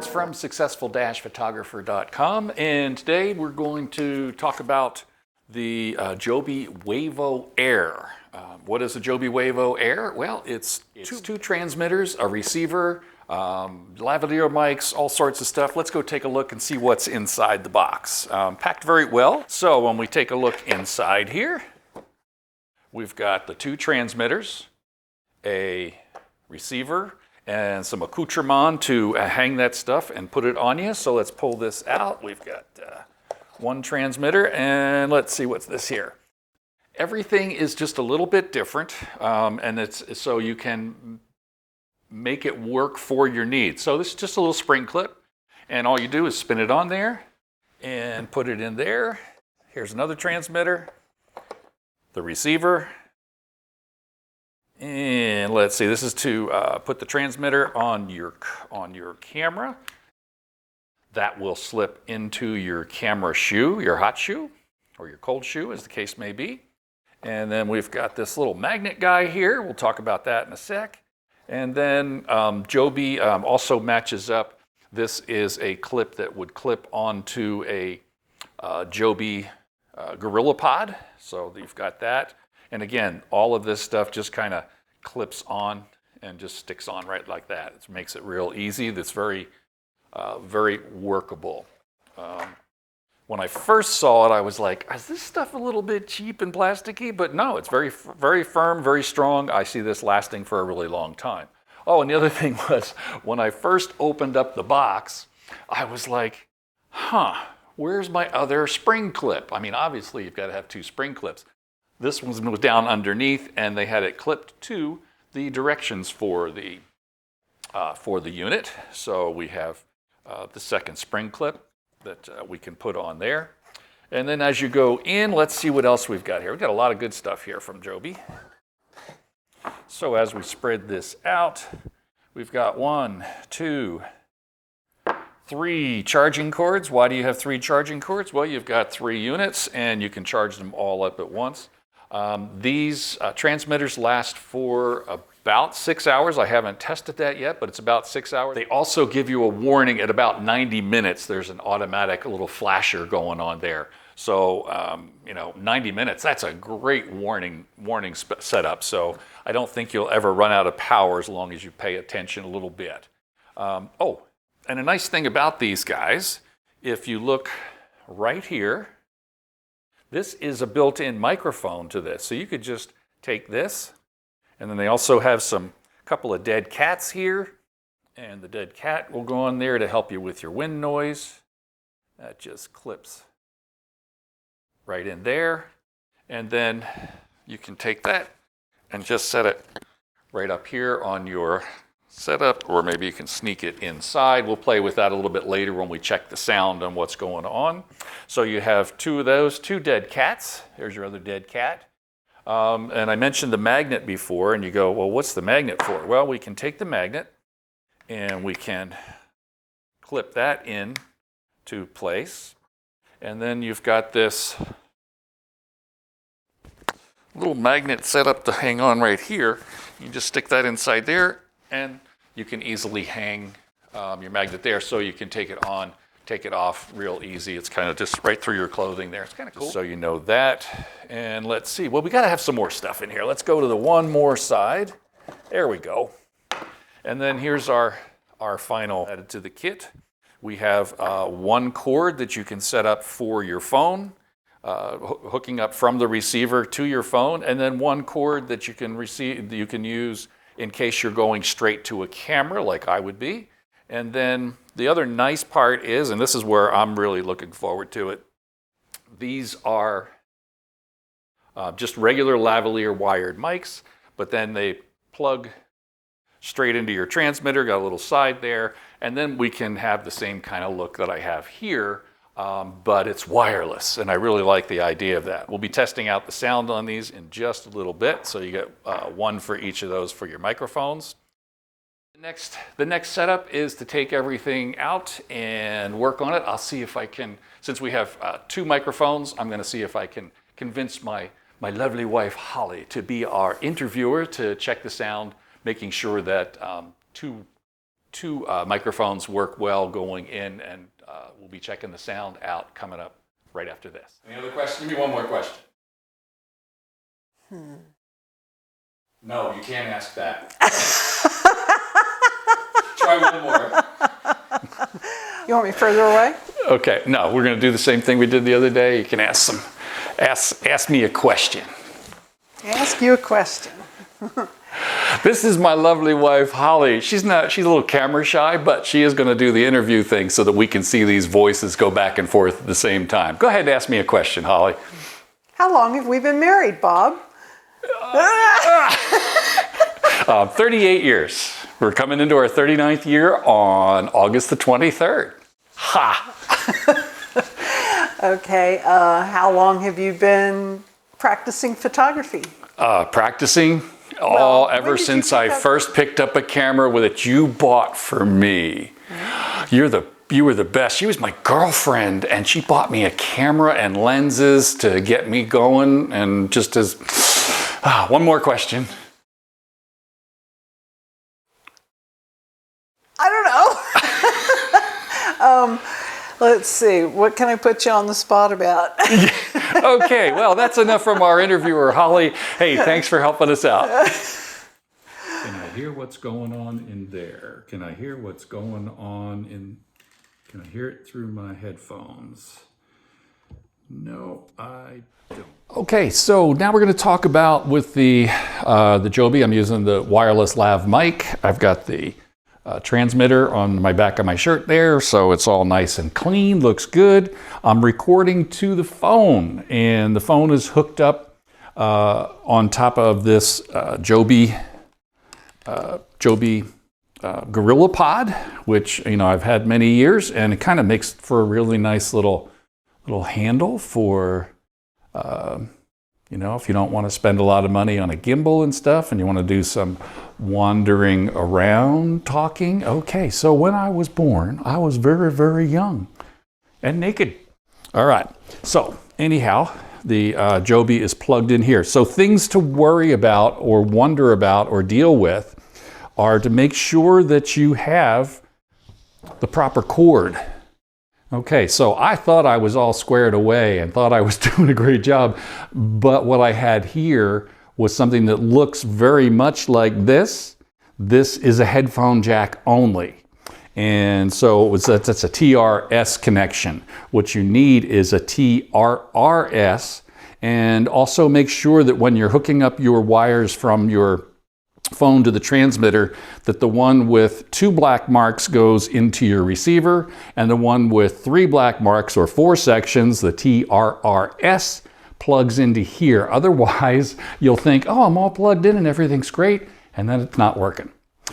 It's from successful-photographer.com, and today we're going to talk about the Joby Wavo Air. What is a Joby Wavo Air? Well, it's two transmitters, a receiver, lavalier mics, all sorts of stuff. Let's go take a look and see what's inside the box. Packed very well. So when we take a look inside here, we've got the two transmitters, a receiver, and some accoutrement to hang that stuff and put it on you. So let's pull this out. We've got one transmitter, and let's see what's this here. Everything is just a little bit different, and it's so you can make it work for your needs. So this is just a little spring clip, and all you do is spin it on there and put it in there. Here's another transmitter, the receiver. And let's see, this is to put the transmitter on your camera. That will slip into your camera shoe, your hot shoe, or your cold shoe, as the case may be. And then we've got this little magnet guy here. We'll talk about that in a sec. And then Joby also matches up. This is a clip that would clip onto a Joby Gorilla Pod. So you've got that. And again, all of this stuff just kind of clips on and just sticks on right like that. It makes it real easy. That's very workable. When I first saw it, I was like, is this stuff a little bit cheap and plasticky? But no, it's very firm, very strong. I see this lasting for a really long time. Oh, and the other thing was, when I first opened up the box, I was like, where's my other spring clip? I mean, obviously you've got to have two spring clips. This one was down underneath, and they had it clipped to the directions for the unit. So we have the second spring clip that we can put on there. And then as you go in, let's see what else we've got here. We've got a lot of good stuff here from Joby. So as we spread this out, we've got 1, 2, 3 charging cords. Why do you have 3 charging cords? Well, you've got 3 units, and you can charge them all up at once. These transmitters last for about 6 hours. I haven't tested that yet, but it's about 6 hours. They also give you a warning at about 90 minutes. There's an automatic little flasher going on there. So, 90 minutes, that's a great warning setup. So I don't think you'll ever run out of power as long as you pay attention a little bit. And a nice thing about these guys, if you look right here, this is a built-in microphone to this. So you could just take this, and then they also have couple of dead cats here, and the dead cat will go on there to help you with your wind noise. That just clips right in there. And then you can take that and just set it right up here on your setup, or maybe you can sneak it inside. We'll play with that a little bit later when we check the sound and what's going on. So you have 2 of those, 2 dead cats. There's your other dead cat. And I mentioned the magnet before, and you go, well, what's the magnet for? Well, we can take the magnet and we can clip that in to place. And then you've got this little magnet set up to hang on right here. You just stick that inside there, and you can easily hang your magnet there, so you can take it on, take it off real easy. It's kind of just right through your clothing there. It's kind of cool. So you know that. And let's see. Well, we got to have some more stuff in here. Let's go to the one more side. There we go. And then here's our final added to the kit. We have 1 cord that you can set up for your phone, hooking up from the receiver to your phone, and then 1 cord that you can use in case you're going straight to a camera like I would be. And then the other nice part is, and this is where I'm really looking forward to it, these are just regular lavalier wired mics, but then they plug straight into your transmitter, got a little side there, and then we can have the same kind of look that I have here, but it's wireless, and I really like the idea of that. We'll be testing out the sound on these in just a little bit, so you get 1 for each of those for your microphones. The next setup is to take everything out and work on it. I'll see if I can, since we have 2 microphones, I'm going to see if I can convince my lovely wife, Holly, to be our interviewer to check the sound, making sure that 2 two microphones work well going in, and we'll be checking the sound out coming up right after this. Any other questions? Give me one more question. No, you can't ask that. Try one more. You want me further away? Okay, no, we're going to do the same thing we did the other day. You can ask me a question. Ask you a question. This is my lovely wife, Holly. She's a little camera shy, but she is going to do the interview thing so that we can see these voices go back and forth at the same time. Go ahead and ask me a question, Holly. How long have we been married, Bob? 38 years. We're coming into our 39th year on August the 23rd. Ha! Okay, how long have you been practicing photography? Practicing ever since I first picked up a camera that you bought for me. You were the best. She was my girlfriend, and she bought me a camera and lenses to get me going. And just as one more question. I don't know. Let's see. What can I put you on the spot about? Okay, well, that's enough from our interviewer, Holly. Hey, thanks for helping us out. Can I hear what's going on in there? Can I hear what's going on in... Can I hear it through my headphones? No, I don't. Okay, so now we're going to talk about with the Joby. I'm using the wireless lav mic. I've got the transmitter on my back of my shirt there, so it's all nice and clean, looks good. I'm recording to the phone, and the phone is hooked up on top of this Joby Gorilla Pod, which I've had many years, and it kind of makes for a really nice little handle for if you don't want to spend a lot of money on a gimbal and stuff, and you want to do some wandering around talking. Okay, so when I was born, I was very, very young and naked. All right, so anyhow, the Joby is plugged in here. So things to worry about or wonder about or deal with are to make sure that you have the proper cord. Okay, so I thought I was all squared away and thought I was doing a great job, but what I had here was something that looks very much like this. This is a headphone jack only. And so that's a TRS connection. What you need is a TRRS, and also make sure that when you're hooking up your wires from your phone to the transmitter, that the one with 2 black marks goes into your receiver, and the one with 3 black marks or 4 sections, the TRRS, plugs into here. Otherwise, you'll think, oh, I'm all plugged in and everything's great, and then it's not working.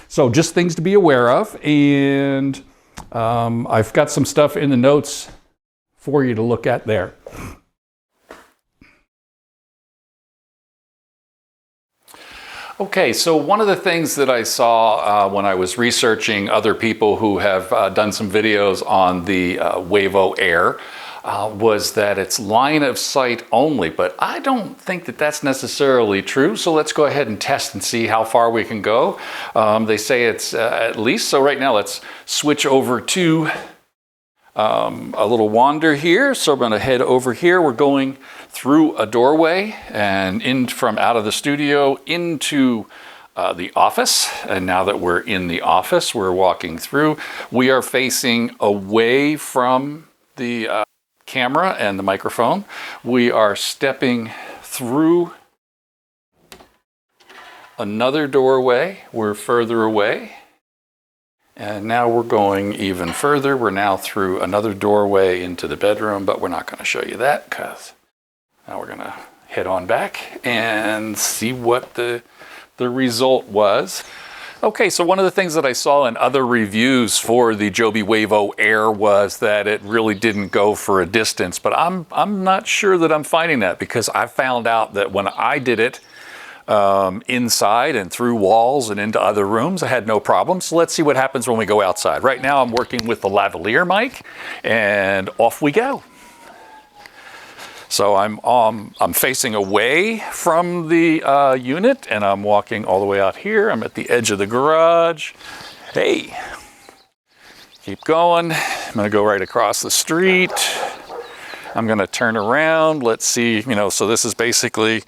So just things to be aware of, and I've got some stuff in the notes for you to look at there. Okay, so one of the things that I saw when I was researching other people who have done some videos on the Wavo Air was that it's line of sight only, but I don't think that that's necessarily true, so let's go ahead and test and see how far we can go. They say it's at least, so right now let's switch over to a little wander here. So I'm going to head over here. We're going through a doorway and in from out of the studio into the office. And now that we're in the office, we're walking through. We are facing away from the camera and the microphone. We are stepping through another doorway. We're further away. And now we're going even further. We're now through another doorway into the bedroom, but we're not going to show you that because now we're going to head on back and see what the result was. Okay, so one of the things that I saw in other reviews for the Joby Wavo Air was that it really didn't go for a distance, but I'm not sure that I'm finding that, because I found out that when I did it, inside and through walls and into other rooms, I had no problem. So let's see what happens when we go outside. Right now I'm working with the lavalier mic, and off we go. So I'm facing away from the unit, and I'm walking all the way out here. I'm at the edge of the garage. Hey, Keep going. I'm gonna go right across the street. I'm gonna turn around. Let's see, so this is basically,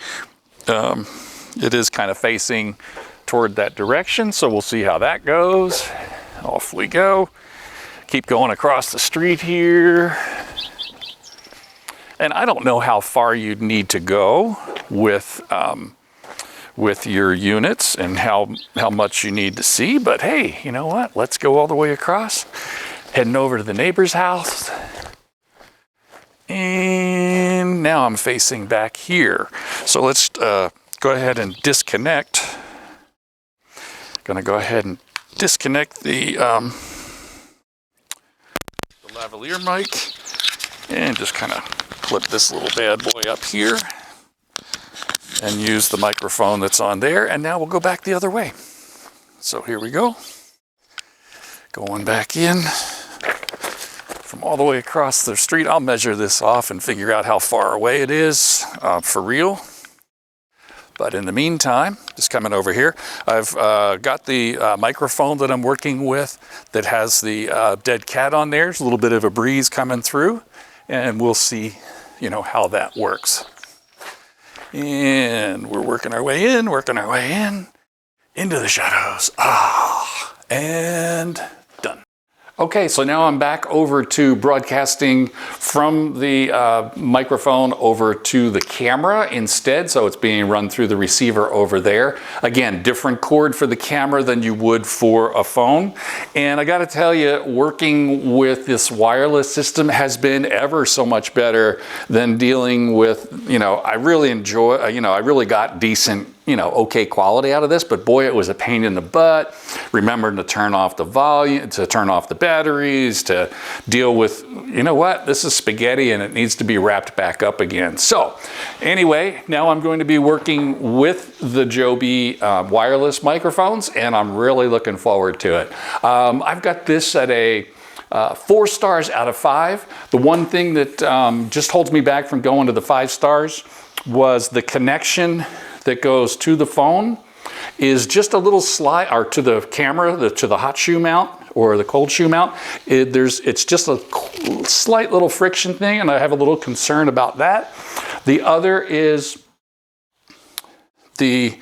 it is kind of facing toward that direction. So we'll see how that goes. Off we go. Keep going across the street here. And I don't know how far you'd need to go with your units and how much you need to see, but hey, you know what? Let's go all the way across. Heading over to the neighbor's house. And now I'm facing back here. So let's go ahead and disconnect. Gonna go ahead and disconnect the lavalier mic and just kind of clip this little bad boy up here and use the microphone that's on there. And now we'll go back the other way. So here we go. Going back in from all the way across the street. I'll measure this off and figure out how far away it is for real. But in the meantime, just coming over here, I've got the microphone that I'm working with that has the dead cat on there. There's a little bit of a breeze coming through, and we'll see, how that works. And we're working our way in, into the shadows. And done. Okay, so now I'm back over to broadcasting from the microphone over to the camera instead, so it's being run through the receiver over there. Again, different cord for the camera than you would for a phone. And I gotta tell you, working with this wireless system has been ever so much better than dealing with, I really enjoy, I really got decent, okay quality out of this, but boy, it was a pain in the butt. Remembering to turn off the volume, to turn off the batteries, to deal with, this is spaghetti and it needs to be wrapped back up again. So anyway, now I'm going to be working with the Joby wireless microphones, and I'm really looking forward to it. I've got this at a 4 stars out of 5. The one thing that just holds me back from going to the 5 stars was the connection that goes to the phone is just a little slide, or to the camera, to the hot shoe mount or the cold shoe mount. It's just a slight little friction thing, and I have a little concern about that. The other is the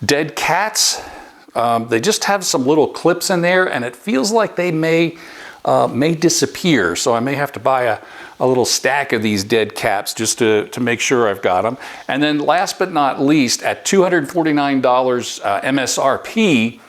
dead cats. They just have some little clips in there, and it feels like they may disappear. So I may have to buy a little stack of these dead caps just to make sure I've got them. And then last but not least, at $249 MSRP,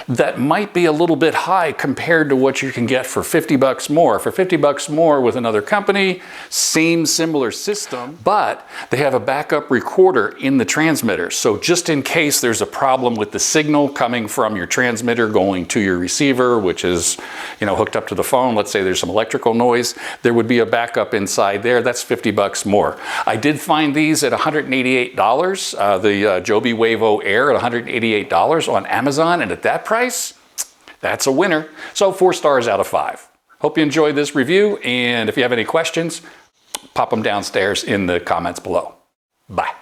that might be a little bit high compared to what you can get for 50 bucks more. For 50 bucks more with another company, similar system, but they have a backup recorder in the transmitter. So just in case there's a problem with the signal coming from your transmitter going to your receiver, which is, hooked up to the phone, let's say there's some electrical noise, there would be a backup inside there. That's 50 bucks more. I did find these at $188, the Joby Wavo Air at $188 on Amazon, and at that price, that's a winner. So 4 stars out of 5. Hope you enjoyed this review, and if you have any questions, pop them downstairs in the comments below. Bye.